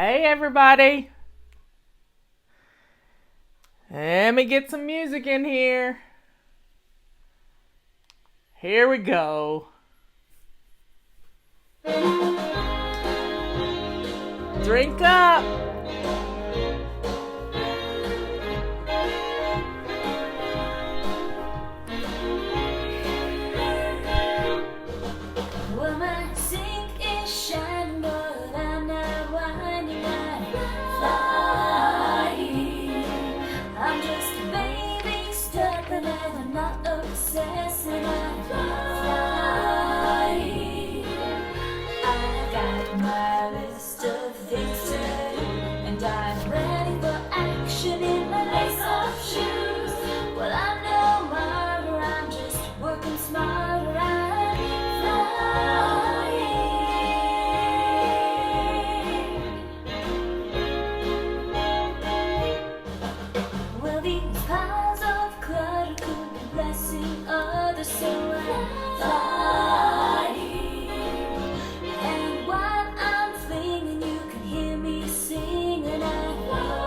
Hey everybody. Let me get some music in here. Here we go. Drink up. Well, my sink is shining, but I'm not whining, I'm flying. I'm just a baby stepping, and I'm not obsessing, I'm flying. I've got my list of things to do, and I'm ready for action in my lace-up shoes. Well, I'm no martyr, I'm just working smarter, I'm flying. Well, these piles of clutter could be blessing others, so I'm flying. And while I'm flinging, you can hear me singing, I'm flying.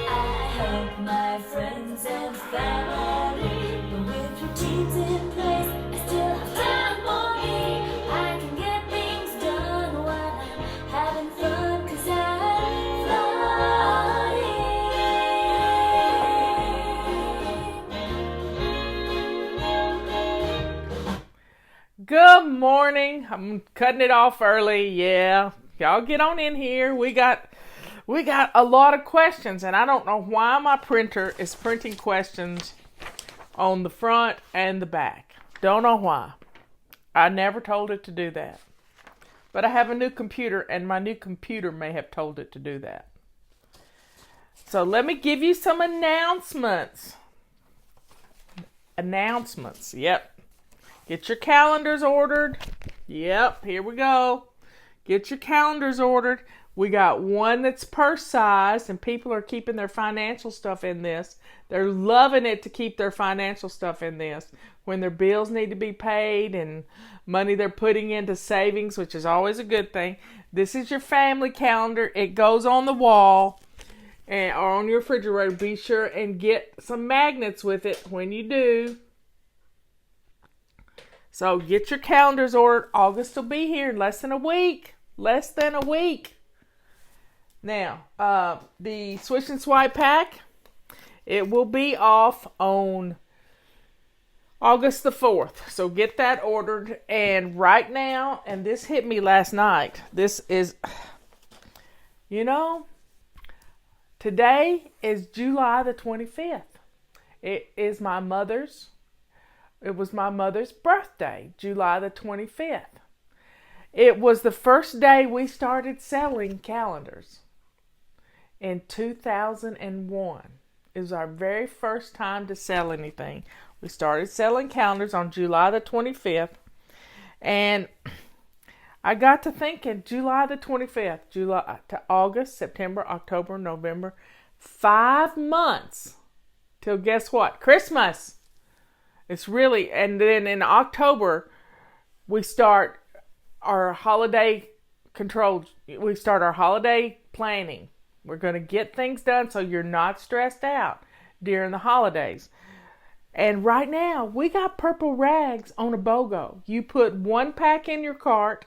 I help my friends and family, but with routines in place, I still have time for me. I can get things done while I'm having fun, 'cause I'm flying. Good morning. I'm cutting it off early. Yeah. Y'all get on in here. We got a lot of questions, and I don't know why my printer is printing questions on the front and the back. Don't know why. I never told it to do that. But I have a new computer, and my new computer may have told it to do that. So let me give you some announcements. Yep. Get your calendars ordered. Yep, here we go. Get your calendars ordered. We got one that's purse size, and people are keeping their financial stuff in this. They're loving it to keep their financial stuff in this. When their bills need to be paid and money they're putting into savings, which is always a good thing. This is your family calendar. It goes on the wall or on your refrigerator. Be sure and get some magnets with it when you do. So get your calendars ordered. August will be here in less than a week. Now, the Swish and Swipe pack, it will be off on August the 4th. So get that ordered. And right now, and this hit me last night, this is, today is July the 25th. It was my mother's birthday, July the 25th. It was the first day we started selling calendars in 2001. It was our very first time to sell anything. We started selling calendars on July the 25th. And I got to thinking, July the 25th, July to August, September, October, November, 5 months till guess what? Christmas. It's really, and then in October, we start our holiday planning. We're going to get things done so you're not stressed out during the holidays. And right now, we got purple rags on a BOGO. You put one pack in your cart,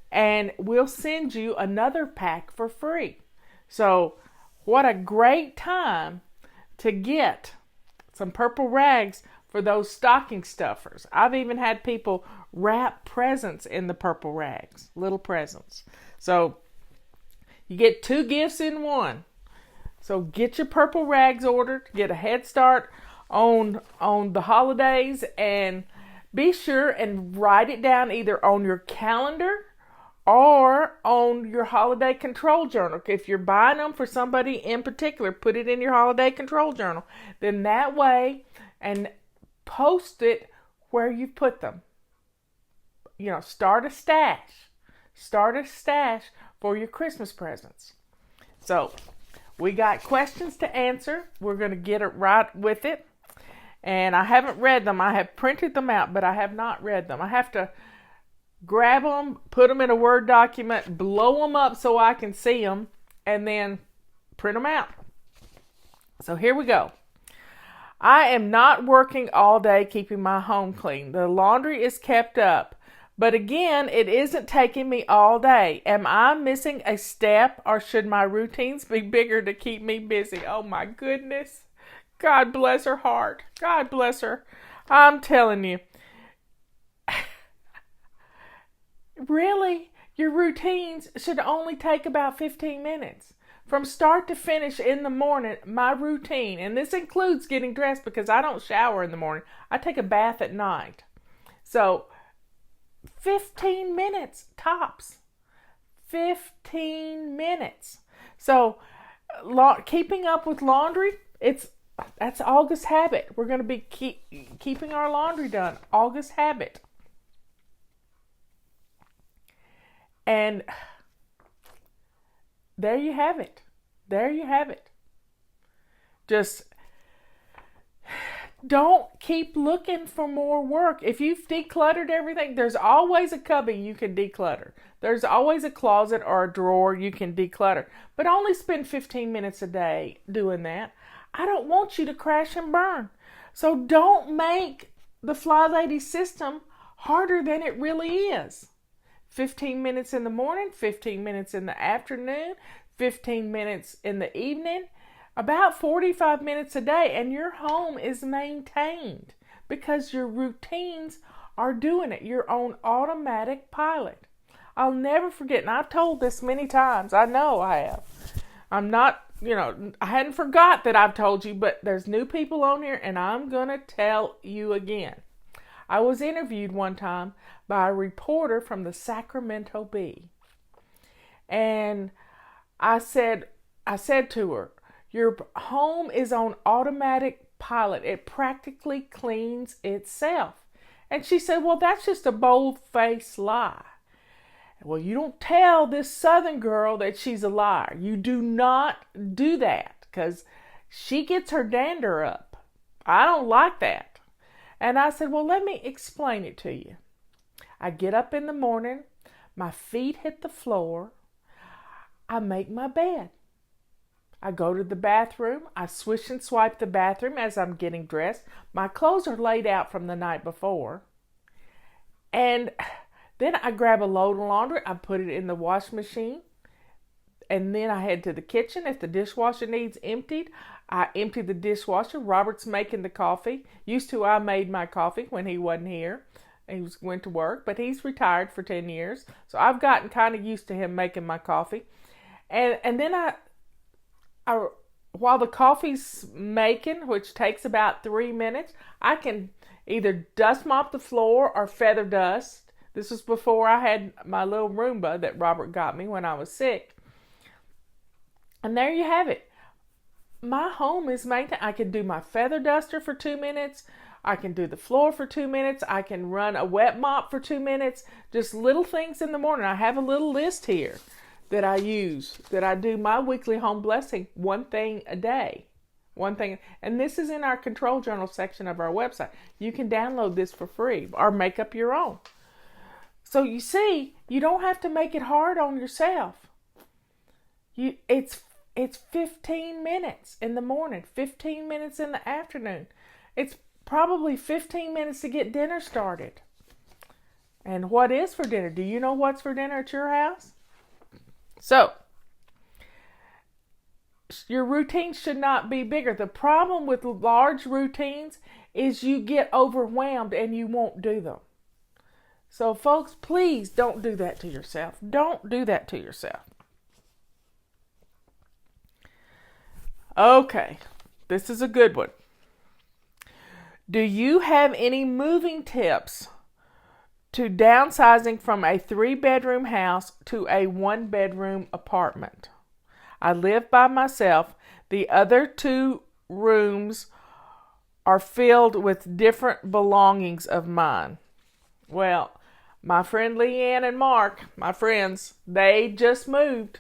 and we'll send you another pack for free. So, what a great time to get some purple rags for those stocking stuffers. I've even had people wrap presents in the purple rags, little presents. So you get 2 gifts in one. So get your purple rags ordered, get a head start on the holidays, and be sure and write it down either on your calendar or on your holiday control journal. If you're buying them for somebody in particular, put it in your holiday control journal. Then that way, and post it where you put them. Start a stash for your Christmas presents. So, we got questions to answer. We're going to get it right with it. And I haven't read them. I have printed them out, but I have not read them. I have to grab them, put them in a Word document, blow them up so I can see them, and then print them out. So here we go. I am not working all day keeping my home clean. The laundry is kept up. But again, it isn't taking me all day. Am I missing a step, or should my routines be bigger to keep me busy? Oh my goodness. God bless her heart. God bless her. I'm telling you. Really? Your routines should only take about 15 minutes. From start to finish in the morning, my routine, and this includes getting dressed because I don't shower in the morning. I take a bath at night. So, 15 minutes tops. 15 minutes. So, keeping up with laundry, that's August habit. We're going to be keeping our laundry done. August habit. And there you have it. There you have it. Just don't keep looking for more work. If you've decluttered everything, there's always a cubby you can declutter. There's always a closet or a drawer you can declutter. But only spend 15 minutes a day doing that. I don't want you to crash and burn. So don't make the Fly Lady system harder than it really is. 15 minutes in the morning, 15 minutes in the afternoon, 15 minutes in the evening, about 45 minutes a day, and your home is maintained because your routines are doing it. You're on automatic pilot. I'll never forget, and I've told this many times. I know I have. I'm not, I hadn't forgot that I've told you, but there's new people on here, and I'm going to tell you again. I was interviewed one time by a reporter from the Sacramento Bee. And I said to her, your home is on automatic pilot. It practically cleans itself. And she said, well, that's just a bold-faced lie. Well, you don't tell this Southern girl that she's a liar. You do not do that because she gets her dander up. I don't like that. And I said, well, let me explain it to you. I get up in the morning, my feet hit the floor, I make my bed. I go to the bathroom, I swish and swipe the bathroom as I'm getting dressed. My clothes are laid out from the night before. And then I grab a load of laundry, I put it in the wash machine, and then I head to the kitchen. If the dishwasher needs emptied, I empty the dishwasher. Robert's making the coffee. Used to, I made my coffee when he wasn't here. He went to work, but he's retired for 10 years. So I've gotten kind of used to him making my coffee. And then I while the coffee's making, which takes about 3 minutes, I can either dust mop the floor or feather dust. This was before I had my little Roomba that Robert got me when I was sick. And there you have it. My home is maintained. I can do my feather duster for 2 minutes. I can do the floor for 2 minutes. I can run a wet mop for 2 minutes. Just little things in the morning. I have a little list here that I use, that I do my weekly home blessing, one thing a day. One thing. And this is in our control journal section of our website. You can download this for free or make up your own. So you see, you don't have to make it hard on yourself. It's 15 minutes in the morning, 15 minutes in the afternoon. It's probably 15 minutes to get dinner started. And what is for dinner? Do you know what's for dinner at your house? So, your routines should not be bigger. The problem with large routines is you get overwhelmed and you won't do them. So, folks, please don't do that to yourself. Don't do that to yourself. Okay, this is a good one. Do you have any moving tips to downsizing from a 3-bedroom house to a 1-bedroom apartment? I live by myself. The other 2 rooms are filled with different belongings of mine. Well, my friend Leanne and Mark, my friends, they just moved.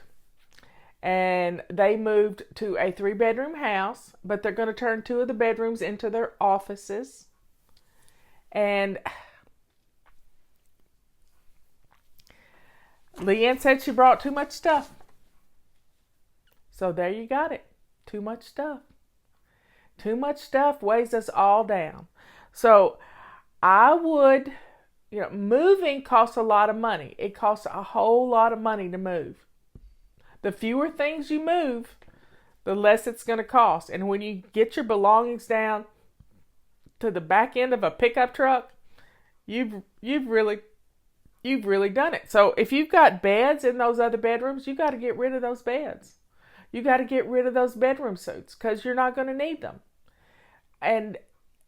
And they moved to a 3-bedroom house, but they're going to turn 2 of the bedrooms into their offices. And Leanne said she brought too much stuff. So there you got it. Too much stuff. Too much stuff weighs us all down. So I would, moving costs a lot of money. It costs a whole lot of money to move. The fewer things you move, the less it's going to cost. And when you get your belongings down to the back end of a pickup truck, you've really done it. So if you've got beds in those other bedrooms, you got to get rid of those beds. You got to get rid of those bedroom suits because you're not going to need them. And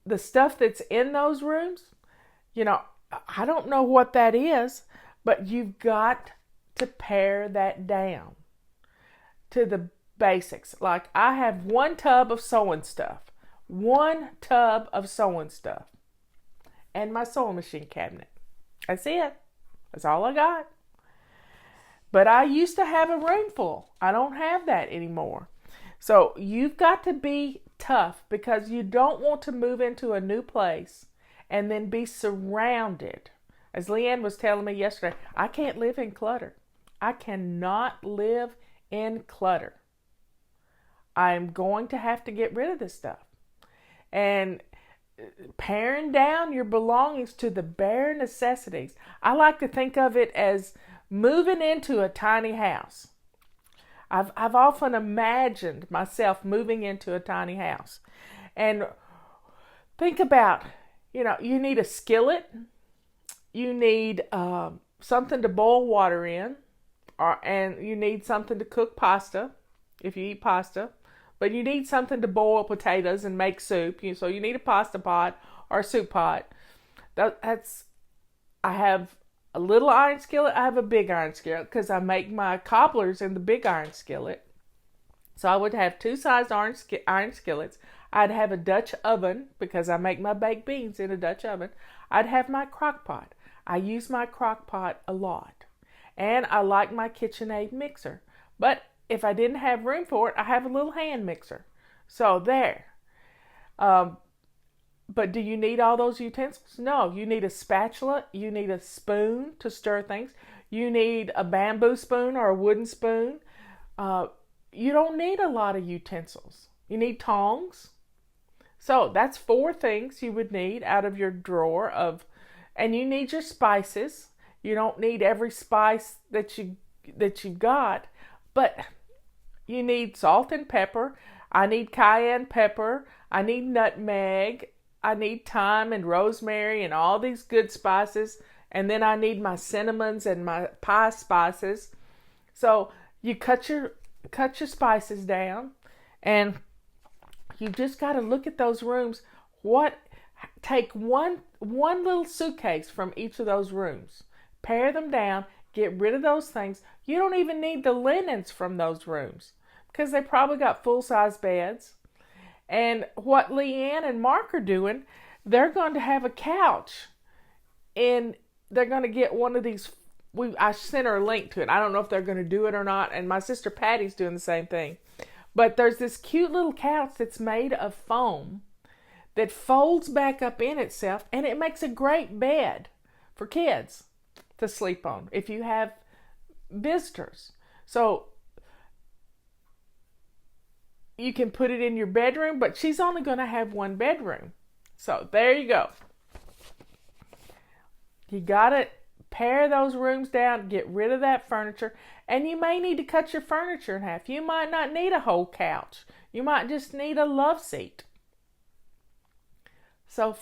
the stuff that's in those rooms, I don't know what that is, but you've got to pare that down to the basics. Like I have one tub of sewing stuff, and my sewing machine cabinet. That's it. That's all I got. But I used to have a room full. I don't have that anymore. So you've got to be tough because you don't want to move into a new place and then be surrounded. As Leanne was telling me yesterday, I can't live in clutter. I cannot live in clutter. I'm going to have to get rid of this stuff. And paring down your belongings to the bare necessities. I like to think of it as moving into a tiny house. I've often imagined myself moving into a tiny house. And think about, you need a skillet. You need something to boil water in. And you need something to cook pasta, if you eat pasta. But you need something to boil potatoes and make soup. So you need a pasta pot or a soup pot. I have a little iron skillet. I have a big iron skillet because I make my cobblers in the big iron skillet. So I would have two sized iron skillets. I'd have a Dutch oven because I make my baked beans in a Dutch oven. I'd have my crock pot. I use my crock pot a lot. And I like my KitchenAid mixer. But if I didn't have room for it, I have a little hand mixer. So there. But do you need all those utensils? No. You need a spatula. You need a spoon to stir things. You need a bamboo spoon or a wooden spoon. You don't need a lot of utensils. You need tongs. So that's 4 things you would need out of your drawer and you need your spices. You don't need every spice that you've got, but you need salt and pepper. I need cayenne pepper. I need nutmeg. I need thyme and rosemary and all these good spices. And then I need my cinnamons and my pie spices. So you cut your spices down, and you just got to look at those rooms. Take one little suitcase from each of those rooms. Pare them down. Get rid of those things. You don't even need the linens from those rooms because they probably got full-size beds. And what Leanne and Mark are doing, they're going to have a couch, and they're going to get one of these. I sent her a link to it. I don't know if they're going to do it or not. And my sister Patty's doing the same thing. But there's this cute little couch that's made of foam that folds back up in itself, and it makes a great bed for kids to sleep on if you have visitors. So you can put it in your bedroom, but she's only going to have one bedroom. So there you go. You got to pare those rooms down, get rid of that furniture, and you may need to cut your furniture in half. You might not need a whole couch. You might just need a love seat. So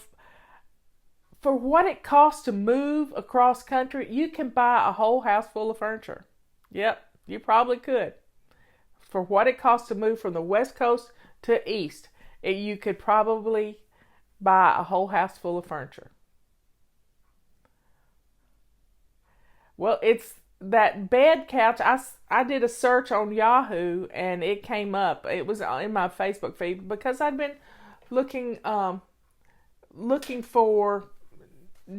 for what it costs to move across country, you can buy a whole house full of furniture. Yep, you probably could. For what it costs to move from the West Coast to East, you could probably buy a whole house full of furniture. Well, it's that bed couch. I did a search on Yahoo and it came up. It was in my Facebook feed because I'd been looking for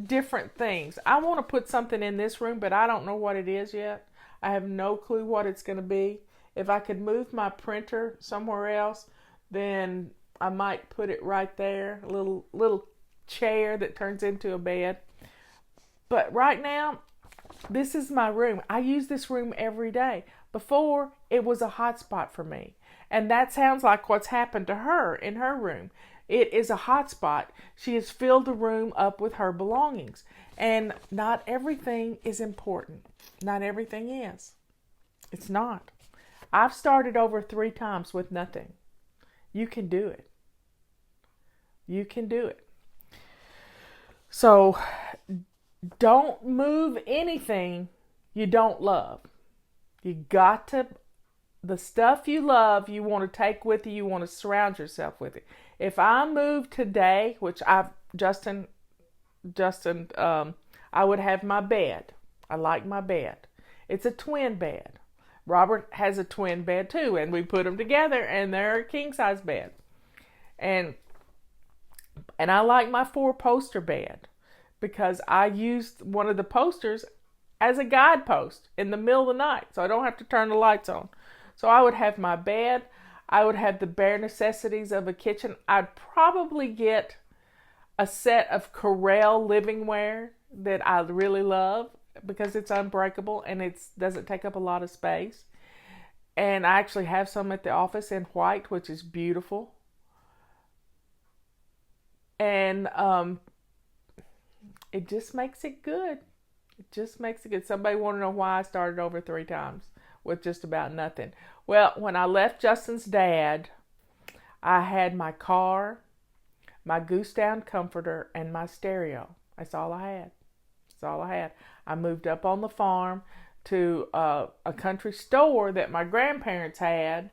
different things. I want to put something in this room, but I don't know what it is yet. I have no clue what it's going to be. If I could move my printer somewhere else, then I might put it right there. A little chair that turns into a bed. But right now, This is my room. I use this room every day. Before, it was a hot spot for me. And that sounds like what's happened to her in her room. It is a hot spot. She has filled the room up with her belongings. And not everything is important. Not everything is. It's not. I've started over 3 times with nothing. You can do it. You can do it. So, don't move anything you don't love. You got to, the stuff you love, you want to take with you, you want to surround yourself with it. If I moved today, which Justin, I would have my bed. I like my bed. It's a twin bed. Robert has a twin bed too, and we put them together, and they're a king size bed. And I like my 4-poster bed because I used one of the posters as a guidepost in the middle of the night, so I don't have to turn the lights on. So I would have my bed. I would have the bare necessities of a kitchen. I'd probably get a set of Corelle livingware that I really love because it's unbreakable and it doesn't take up a lot of space. And I actually have some at the office in white, which is beautiful. And it just makes it good. It just makes it good. Somebody want to know why I started over 3 times with just about nothing. Well, when I left Justin's dad, I had my car, my goose down comforter, and my stereo. That's all I had. That's all I had. I moved up on the farm to a country store that my grandparents had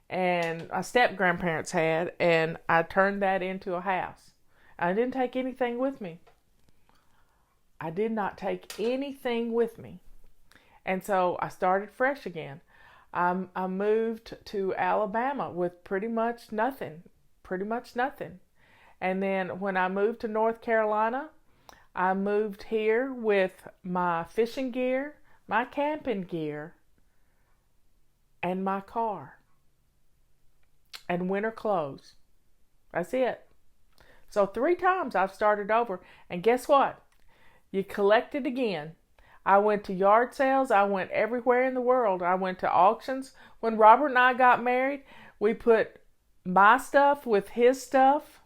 and my step-grandparents had, and I turned that into a house. I didn't take anything with me. I did not take anything with me. And so I started fresh again. I moved to Alabama with pretty much nothing. And then when I moved to North Carolina, I moved here with my fishing gear, my camping gear, and my car. And winter clothes. That's it. So 3 times I've started over. And guess what? You collect it again. I went to yard sales. I went everywhere in the world. I went to auctions. When Robert and I got married, we put my stuff with his stuff.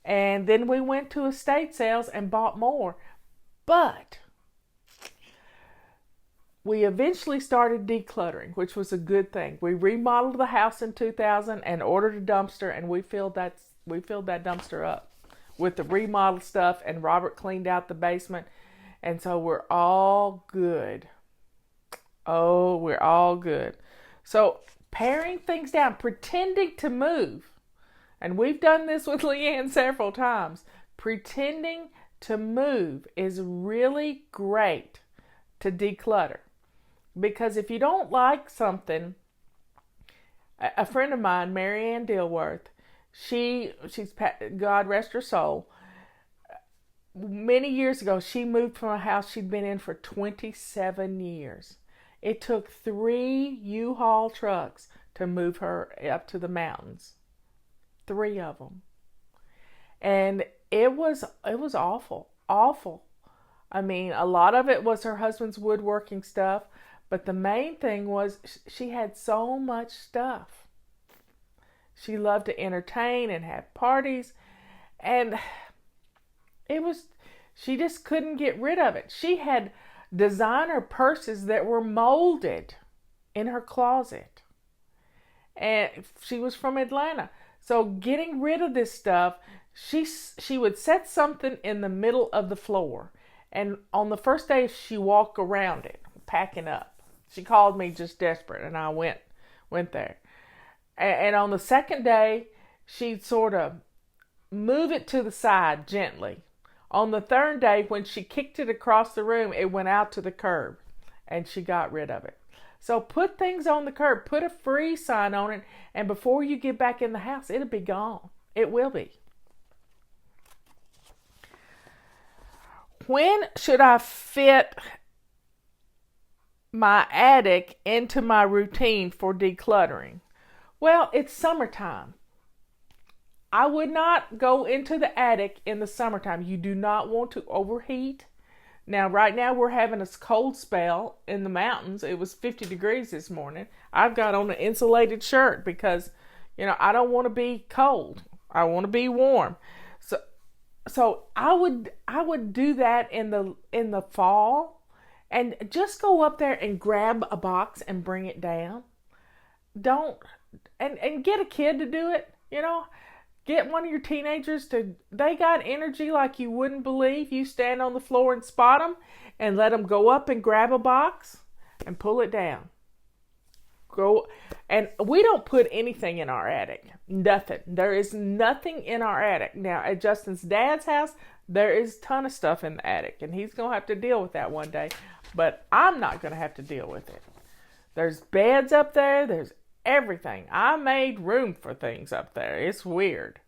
And then we went to estate sales and bought more. But we eventually started decluttering, which was a good thing. We remodeled the house in 2000 and ordered a dumpster, and we filled that dumpster up with the remodeled stuff, and Robert cleaned out the basement. And so we're all good. Oh, we're all good. So paring things down, pretending to move. And we've done this with Leanne several times. Pretending to move is really great to declutter. Because if you don't like something, a friend of mine, Marianne Dilworth, she's God rest her soul, many years ago, she moved from a house she'd been in for 27 years. It took 3 U-Haul trucks to move her up to the mountains. 3 of them. And it was awful. I mean, a lot of it was her husband's woodworking stuff, but the main thing was she had so much stuff. She loved to entertain and have parties, and she just couldn't get rid of it. She had designer purses that were molded in her closet. And she was from Atlanta. So getting rid of this stuff, she would set something in the middle of the floor. And on the first day, she walked around it, packing up. She called me just desperate, and I went there. And on the second day, she'd sort of move it to the side gently. On the third day, when she kicked it across the room, it went out to the curb, and she got rid of it. So put things on the curb. Put a free sign on it, and before you get back in the house, it'll be gone. It will be. When should I fit my attic into my routine for decluttering? Well, it's summertime. I would not go into the attic in the summertime. You do not want to overheat. Now, right now, we're having a cold spell in the mountains. It was 50 degrees this morning. I've got on an insulated shirt because, I don't want to be cold. I want to be warm. So I would do that in the fall, and just go up there and grab a box and bring it down. And get a kid to do it. Get one of your teenagers they got energy like you wouldn't believe. You stand on the floor and spot them and let them go up and grab a box and pull it down. And we don't put anything in our attic. Nothing. There is nothing in our attic. Now, at Justin's dad's house, there is a ton of stuff in the attic, and he's going to have to deal with that one day. But I'm not going to have to deal with it. There's beds up there. There's everything. I made room for things up there. It's weird.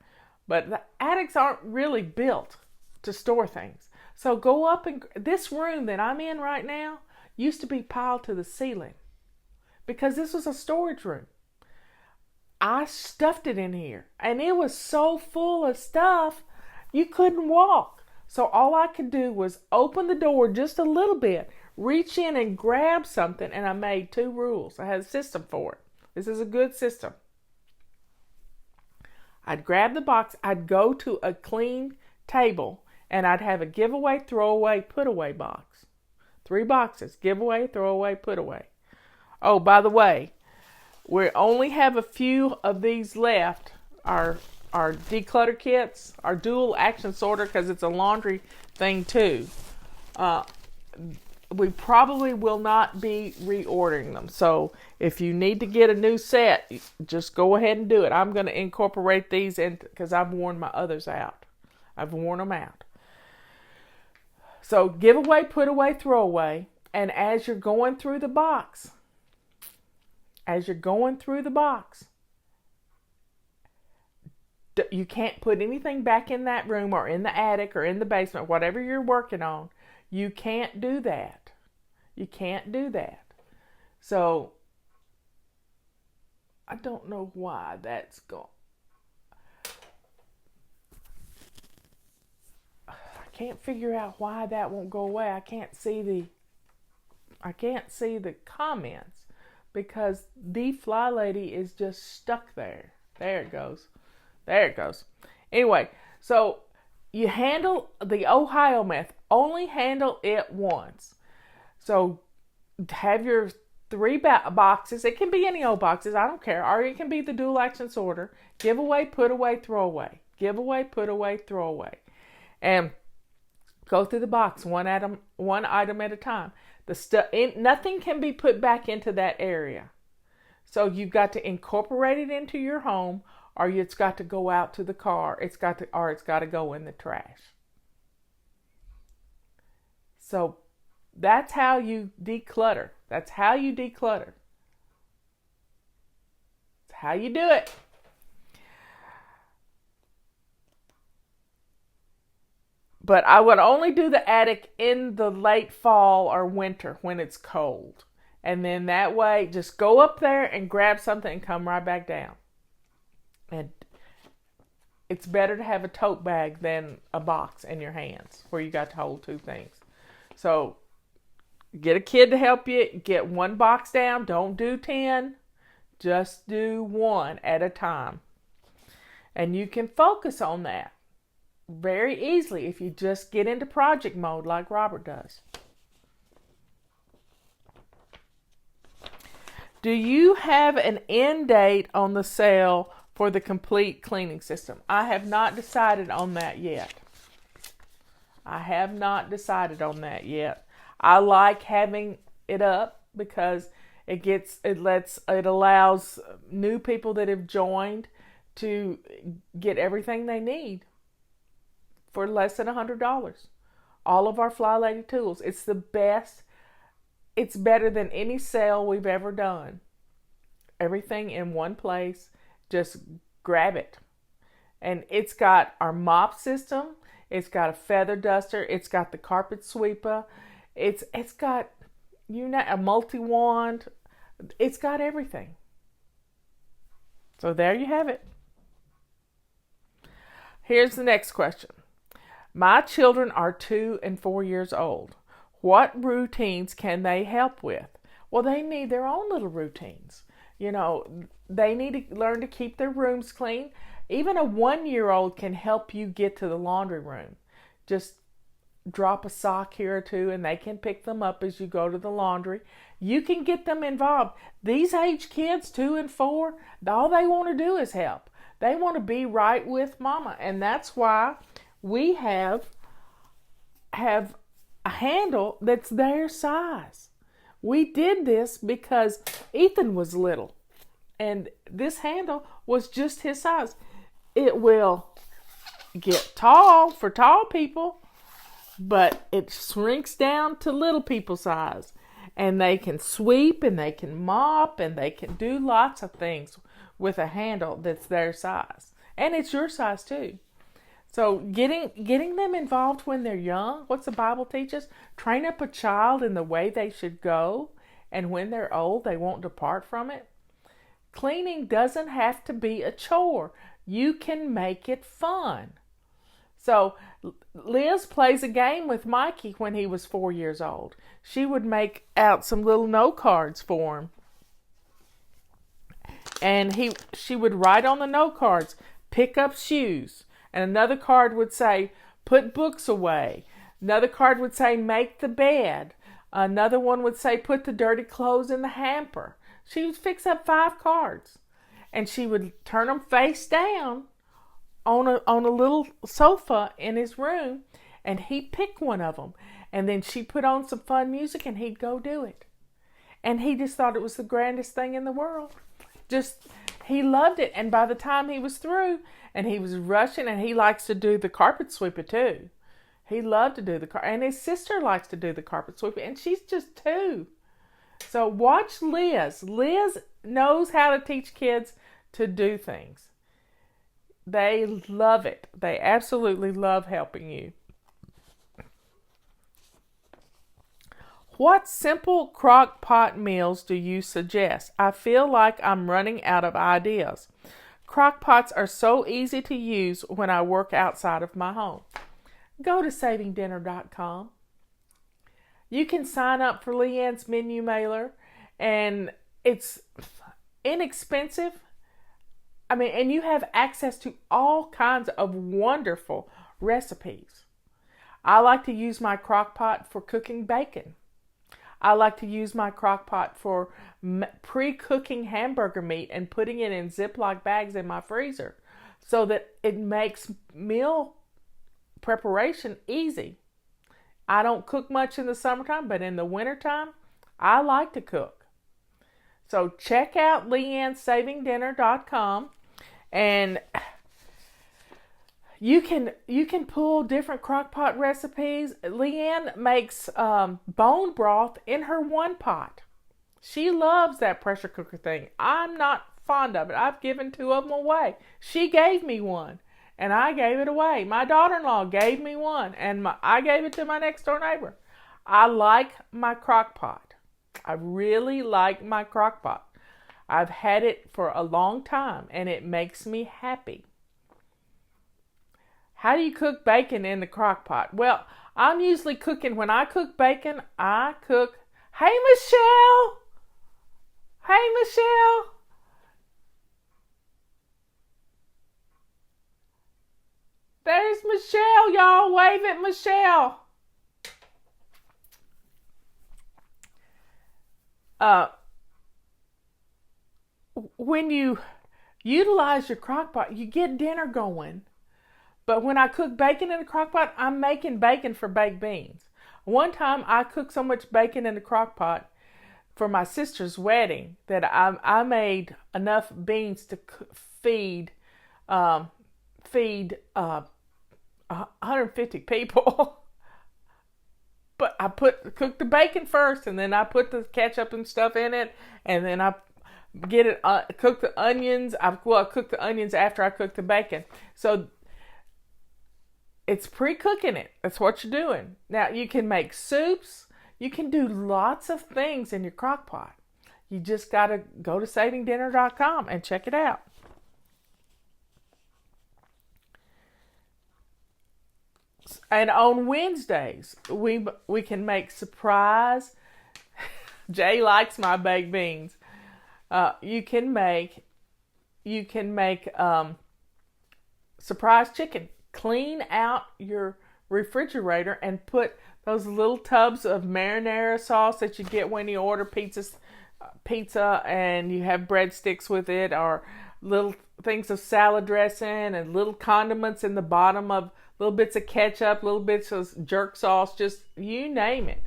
But the attics aren't really built to store things. So go up and this room that I'm in right now used to be piled to the ceiling because this was a storage room. I stuffed it in here and it was so full of stuff you couldn't walk. So all I could do was open the door just a little bit, reach in and grab something, and I made 2 rules. I had a system for it. This is a good system. I'd grab the box, I'd go to a clean table, and I'd have a giveaway, throwaway, put away box. 3 boxes, giveaway, throwaway, put away. Oh, by the way, we only have a few of these left. Our declutter kits, our dual action sorter, because it's a laundry thing too. We probably will not be reordering them. So if you need to get a new set, just go ahead and do it. I'm going to incorporate these in because I've worn my others out. I've worn them out. So give away, put away, throw away. And as you're going through the box, you can't put anything back in that room or in the attic or in the basement, whatever you're working on. You can't do that. You can't do that. So, I don't know why that's gone. I can't figure out why that won't go away. I can't see the comments because the fly lady is just stuck there. There it goes. Anyway, so you handle the Ohio method. Only handle it once. So have your 3 boxes. It can be any old boxes. I don't care. Or it can be the dual action sorter. Give away, put away, throw away. Give away, put away, throw away. And go through the box one item at a time. Nothing can be put back into that area. So you've got to incorporate it into your home, or it's got to go out to the car. It's got to go in the trash. So that's how you declutter. That's how you do it. But I would only do the attic in the late fall or winter when it's cold. And then that way, just go up there and grab something and come right back down. And it's better to have a tote bag than a box in your hands where you got to hold 2 things. So get a kid to help you. Get 1 box down. Don't do 10. Just do 1 at a time. And you can focus on that very easily if you just get into project mode like Robert does. Do you have an end date on the sale for the complete cleaning system? I have not decided on that yet. I like having it up because it allows new people that have joined to get everything they need for less than $100. All of our Fly Lady tools. It's the best. It's better than any sale we've ever done. Everything in one place. Just grab it. And it's got our mop system. It's got a feather duster. It's got the carpet sweeper. It's got a multi-wand. It's got everything. So there you have it. Here's the next question. My children are 2 and 4 years old. What routines can they help with? Well, they need their own little routines. You know, they need to learn to keep their rooms clean. Even a 1-year-old can help you get to the laundry room. Just drop a sock here or two and they can pick them up as you go to the laundry. You can get them involved. These age kids, 2 and 4, all they want to do is help. They want to be right with mama. And that's why we have a handle that's their size. We did this because Ethan was little. And this handle was just his size. It will get tall for tall people, but it shrinks down to little people size. And they can sweep and they can mop and they can do lots of things with a handle that's their size. And it's your size too. So getting them involved when they're young, what's the Bible teach us? Train up a child in the way they should go, and when they're old, they won't depart from it. Cleaning doesn't have to be a chore. You can make it fun. So Liz plays a game with Mikey when he was 4 years old. She would make out some little note cards for him. And she would write on the note cards, pick up shoes. And another card would say, put books away. Another card would say, make the bed. Another one would say, put the dirty clothes in the hamper. She would fix up 5 cards. And she would turn them face down on a little sofa in his room. And he'd pick one of them. And then she'd put on some fun music and he'd go do it. And he just thought it was the grandest thing in the world. He loved it. And by the time he was through, and he was rushing, and he likes to do the carpet sweeper too. He loved to do and his sister likes to do the carpet sweeper, and she's just 2. So watch Liz. Liz knows how to teach kids to do things. They love it. They absolutely love helping you. What simple crock pot meals do you suggest? I feel like I'm running out of ideas. Crock pots are so easy to use when I work outside of my home. Go to savingdinner.com. You can sign up for Leanne's menu mailer, and it's inexpensive. And you have access to all kinds of wonderful recipes. I like to use my crock pot for cooking bacon. I like to use my crock pot for pre-cooking hamburger meat and putting it in Ziploc bags in my freezer so that it makes meal preparation easy. I don't cook much in the summertime, but in the wintertime, I like to cook. So check out LeanneSavingDinner.com, and you can pull different crock pot recipes. Leanne makes bone broth in her one pot. She loves that pressure cooker thing. I'm not fond of it. I've given 2 of them away. She gave me one, and I gave it away. My daughter-in-law gave me one, and I gave it to my next-door neighbor. I like my crock pot. I really like my crock pot. I've had it for a long time, and it makes me happy. How do you cook bacon in the crock pot? Well, I'm usually cooking, when I cook bacon, I cook, hey Michelle! Hey Michelle! There's Michelle, y'all. Wave at Michelle. When you utilize your crock pot, you get dinner going. But when I cook bacon in a crock pot, I'm making bacon for baked beans. One time I cooked so much bacon in the crock pot for my sister's wedding that I made enough beans to feed 150 people. But I cooked the bacon first, and then I put the ketchup and stuff in it, and then I cook the onions. I cook the onions after I cook the bacon. So it's pre-cooking it. That's what you're doing. Now you can make soups. You can do lots of things in your crock pot. You just got to go to savingdinner.com and check it out. And on Wednesdays, we can make surprise. Jay likes my baked beans. You can make surprise chicken. Clean out your refrigerator and put those little tubs of marinara sauce that you get when you order pizza and you have breadsticks with it, or little things of salad dressing and little condiments in the bottom, of little bits of ketchup, little bits of jerk sauce, just you name it.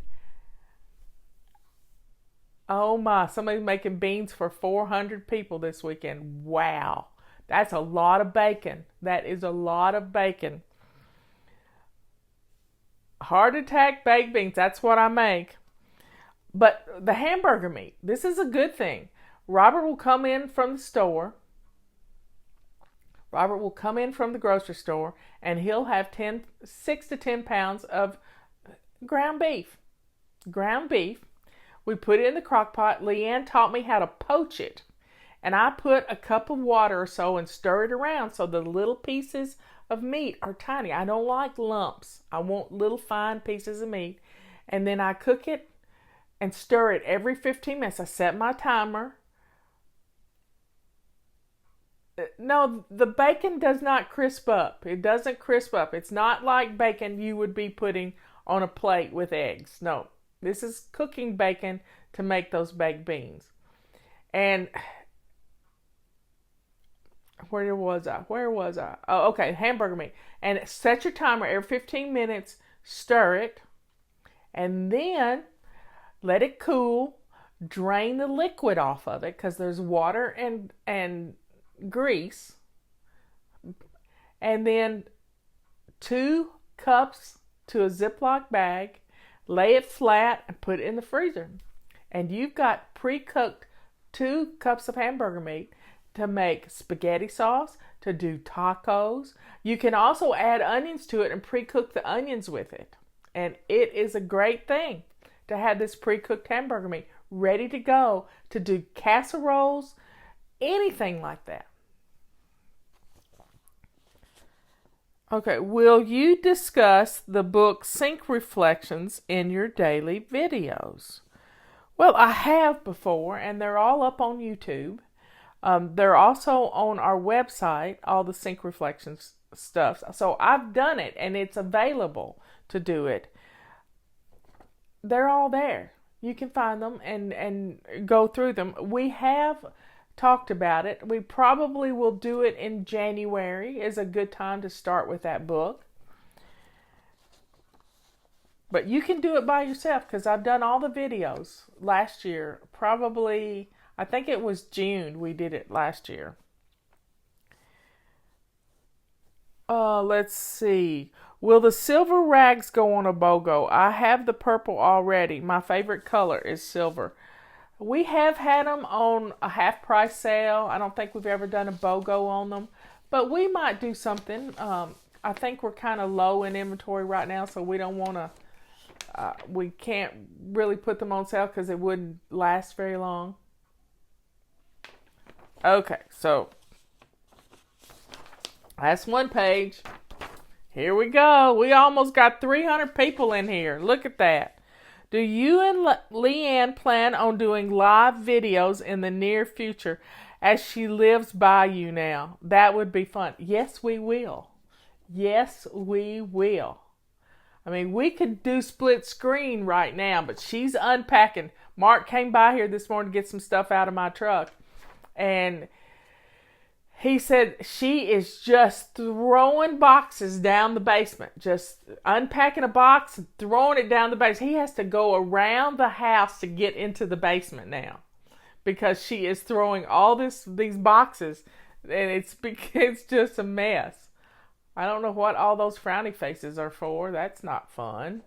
Oh my, somebody's making beans for 400 people this weekend. Wow. That's a lot of bacon. That is a lot of bacon. Heart attack baked beans, that's what I make. But the hamburger meat, this is a good thing. Robert will come in from the store. Robert will come in from the grocery store and he'll have 6 to 10 pounds of ground beef. Ground beef. We put it in the crock pot. Leanne taught me how to poach it. And I put a cup of water or so and stir it around so the little pieces of meat are tiny. I don't like lumps. I want little fine pieces of meat. And then I cook it and stir it every 15 minutes. I set my timer. No, the bacon does not crisp up. It doesn't crisp up. It's not like bacon you would be putting on a plate with eggs. No, this is cooking bacon to make those baked beans. And where was I? Oh, okay, hamburger meat. And set your timer every 15 minutes, stir it, and then let it cool. Drain the liquid off of it because there's water and grease. And then 2 cups to a Ziploc bag, lay it flat and put it in the freezer. And you've got pre-cooked 2 cups of hamburger meat to make spaghetti sauce, to do tacos. You can also add onions to it and pre-cook the onions with it. And it is a great thing to have this pre-cooked hamburger meat ready to go to do casseroles, anything like that. Okay, will you discuss the book Sink Reflections in your daily videos? Well, I have before, and they're all up on YouTube. They're also on our website, all the Sink Reflections stuff. So I've done it, and it's available to do it. They're all there. You can find them and go through them. We have talked about it. We probably will do it in January. Is a good time to start with that book. But you can do it by yourself because I've done all the videos last year. Probably, I think it was June we did it last year. Let's see. Will the silver rags go on a BOGO? I have the purple already. My favorite color is silver. We have had them on a half price sale. I don't think we've ever done a BOGO on them, but we might do something. I think we're kind of low in inventory right now, so we don't want to, we can't really put them on sale because it wouldn't last very long. Okay, so that's one page. Here we go. We almost got 300 people in here. Look at that. Do you and Leanne plan on doing live videos in the near future as she lives by you now? That would be fun. Yes, we will. Yes, we will. I mean, we could do split screen right now, but she's unpacking. Mark came by here this morning to get some stuff out of my truck, and he said she is just throwing boxes down the basement, just unpacking a box and throwing it down the basement. He has to go around the house to get into the basement now because she is throwing all these boxes, and it's just a mess. I don't know what all those frowny faces are for. That's not fun.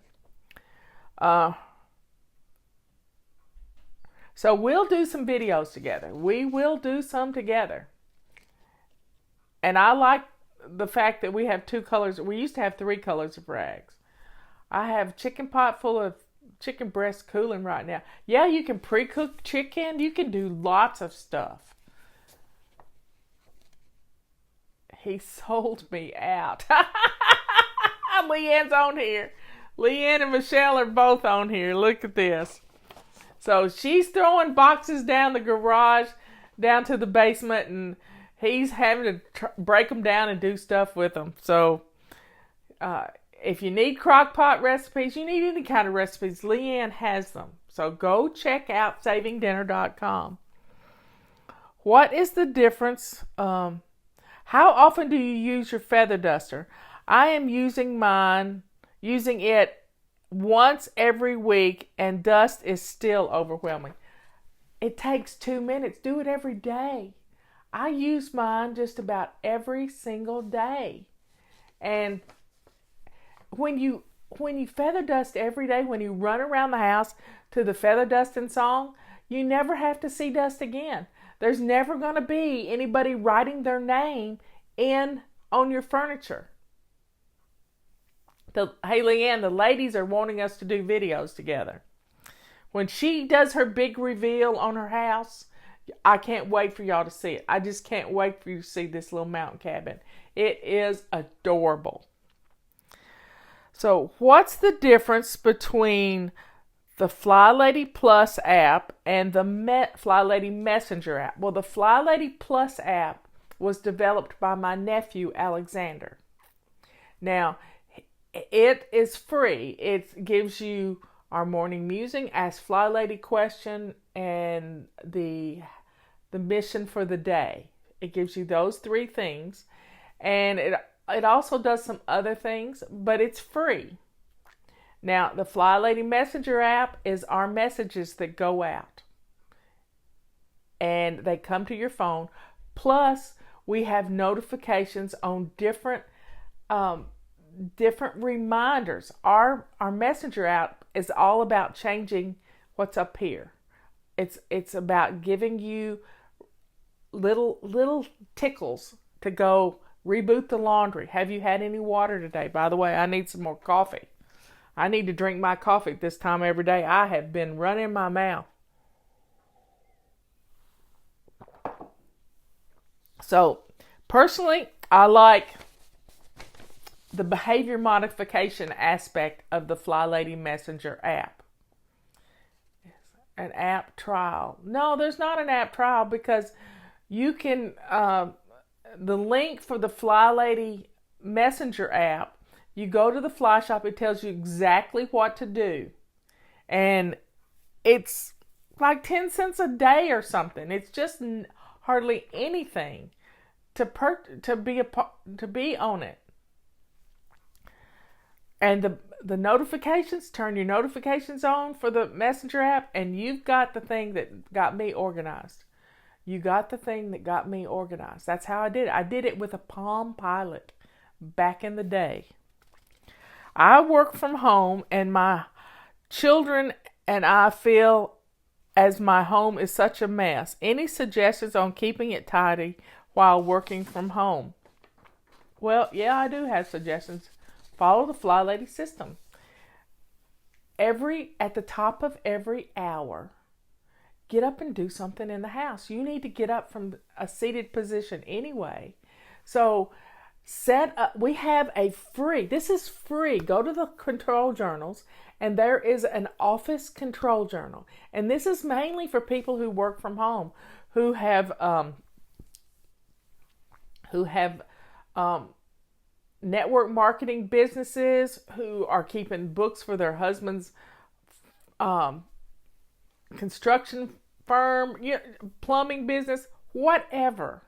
So we'll do some videos together. We will do some together. And I like the fact that we have 2 colors. We used to have 3 colors of rags. I have a chicken pot full of chicken breast cooling right now. Yeah, you can pre-cook chicken. You can do lots of stuff. He sold me out. Leanne's on here. Leanne and Michelle are both on here. Look at this. So she's throwing boxes down the garage, down to the basement, and he's having to break them down and do stuff with them. So if you need crock pot recipes, you need any kind of recipes, Leanne has them. So go check out savingdinner.com. What is the difference? How often do you use your feather duster? I am using it once every week, and dust is still overwhelming. It takes 2 minutes. Do it every day. I use mine just about every single day. And when you feather dust every day, when you run around the house to the feather dusting song, you never have to see dust again. There's never going to be anybody writing their name on your furniture. Hey, Leanne, the ladies are wanting us to do videos together. When she does her big reveal on her house, I can't wait for y'all to see it. I just can't wait for you to see this little mountain cabin. It is adorable. So what's the difference between the Fly Lady Plus app and the Fly Lady Messenger app? Well, the Fly Lady Plus app was developed by my nephew, Alexander. Now, it is free. It gives you our morning musing, Ask Fly Lady question, and the mission for the day. It gives you those 3 things. And it also does some other things, but it's free. Now, the Fly Lady Messenger app is our messages that go out. And they come to your phone. Plus, we have notifications on different reminders. Our Messenger app is all about changing what's up here. It's about giving you little tickles to go reboot the laundry. Have you had any water today? By the way, I need some more coffee. I need to drink my coffee this time every day. I have been running my mouth. So, personally, I like the behavior modification aspect of the Fly Lady Messenger app. An app trial. No, there's not an app trial because you can, the link for the Fly Lady Messenger app, you go to the Fly Shop, it tells you exactly what to do. And it's like 10 cents a day or something. It's just hardly anything to be on it. And the notifications, turn your notifications on for the Messenger app, and you've got the thing that got me organized. You got the thing that got me organized. That's how I did it. I did it with a Palm Pilot back in the day. I work from home, and my children and I feel as my home is such a mess. Any suggestions on keeping it tidy while working from home? Well, yeah, I do have suggestions. Follow the Fly Lady system. At the top of every hour, get up and do something in the house. You need to get up from a seated position anyway. So set up, we have this is free. Go to the control journals, and there is an office control journal. And this is mainly for people who work from home, who have network marketing businesses, who are keeping books for their husband's construction firm, plumbing business, whatever.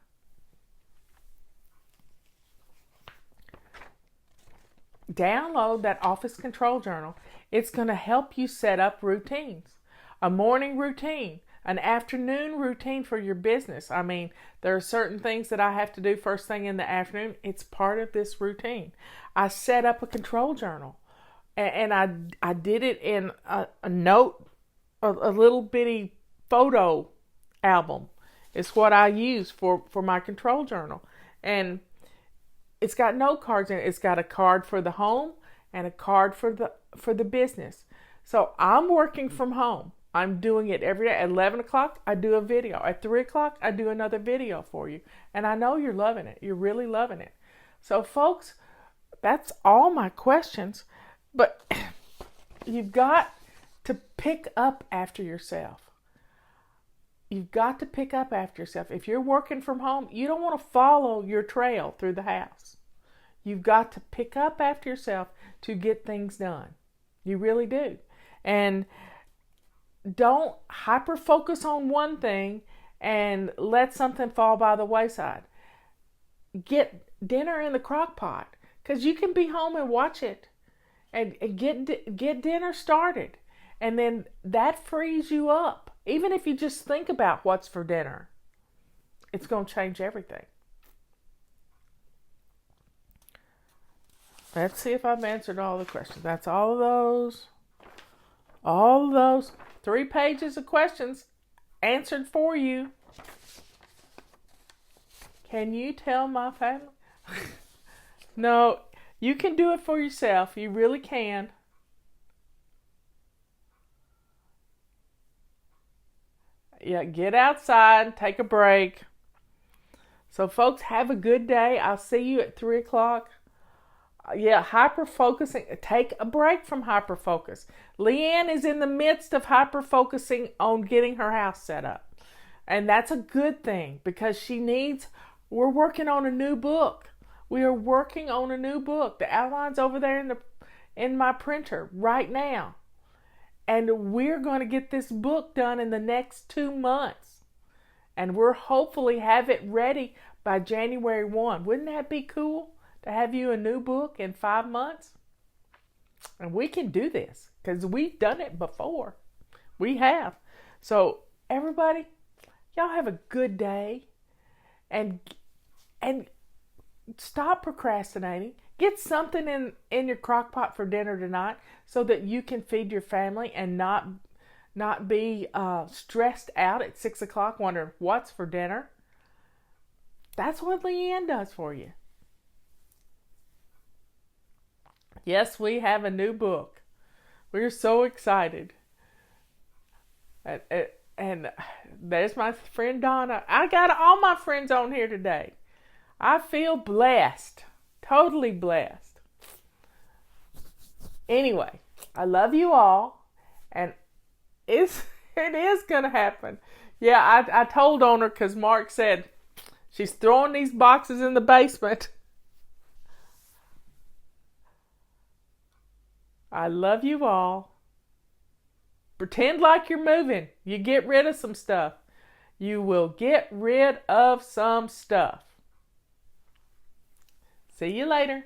Download that office control journal. It's going to help you set up routines. A morning routine, an afternoon routine for your business. I mean, there are certain things that I have to do first thing in the afternoon. It's part of this routine. I set up a control journal, and I did it in a note, a little bitty photo album. It's what I use for my control journal. And it's got note cards in it. It's got a card for the home and a card for the business. So I'm working from home. I'm doing it every day. At 11 o'clock, I do a video. At 3 o'clock, I do another video for you. And I know you're loving it. You're really loving it. So folks, that's all my questions. But you've got to pick up after yourself. You've got to pick up after yourself. If you're working from home, you don't want to follow your trail through the house. You've got to pick up after yourself to get things done. You really do. And don't hyper focus on one thing and let something fall by the wayside. Get dinner in the crock pot, because you can be home and watch it and get dinner started. And then that frees you up. Even if you just think about what's for dinner, it's going to change everything. Let's see if I've answered all the questions. That's all of those 3 pages of questions answered for you. Can you tell my family? No, you can do it for yourself. You really can. Yeah, get outside, take a break. So, folks, have a good day. I'll see you at 3 o'clock. Yeah, hyper-focusing. Take a break from hyper-focus. Leanne is in the midst of hyper-focusing on getting her house set up. And that's a good thing, because we're working on a new book. We are working on a new book. The outline's over there in my printer right now. And we're going to get this book done in the next 2 months. And we'll hopefully have it ready by January 1. Wouldn't that be cool to have you a new book in 5 months? And we can do this because we've done it before. We have. So everybody, y'all have a good day. And stop procrastinating. Get something in your crock pot for dinner tonight so that you can feed your family and not be stressed out at 6 o'clock wondering what's for dinner. That's what Leanne does for you. Yes, we have a new book. We're so excited. And there's my friend Donna. I got all my friends on here today. I feel blessed. Totally blessed. Anyway, I love you all. And it is going to happen. Yeah, I told on her because Mark said she's throwing these boxes in the basement. I love you all. Pretend like you're moving. You get rid of some stuff. You will get rid of some stuff. See you later.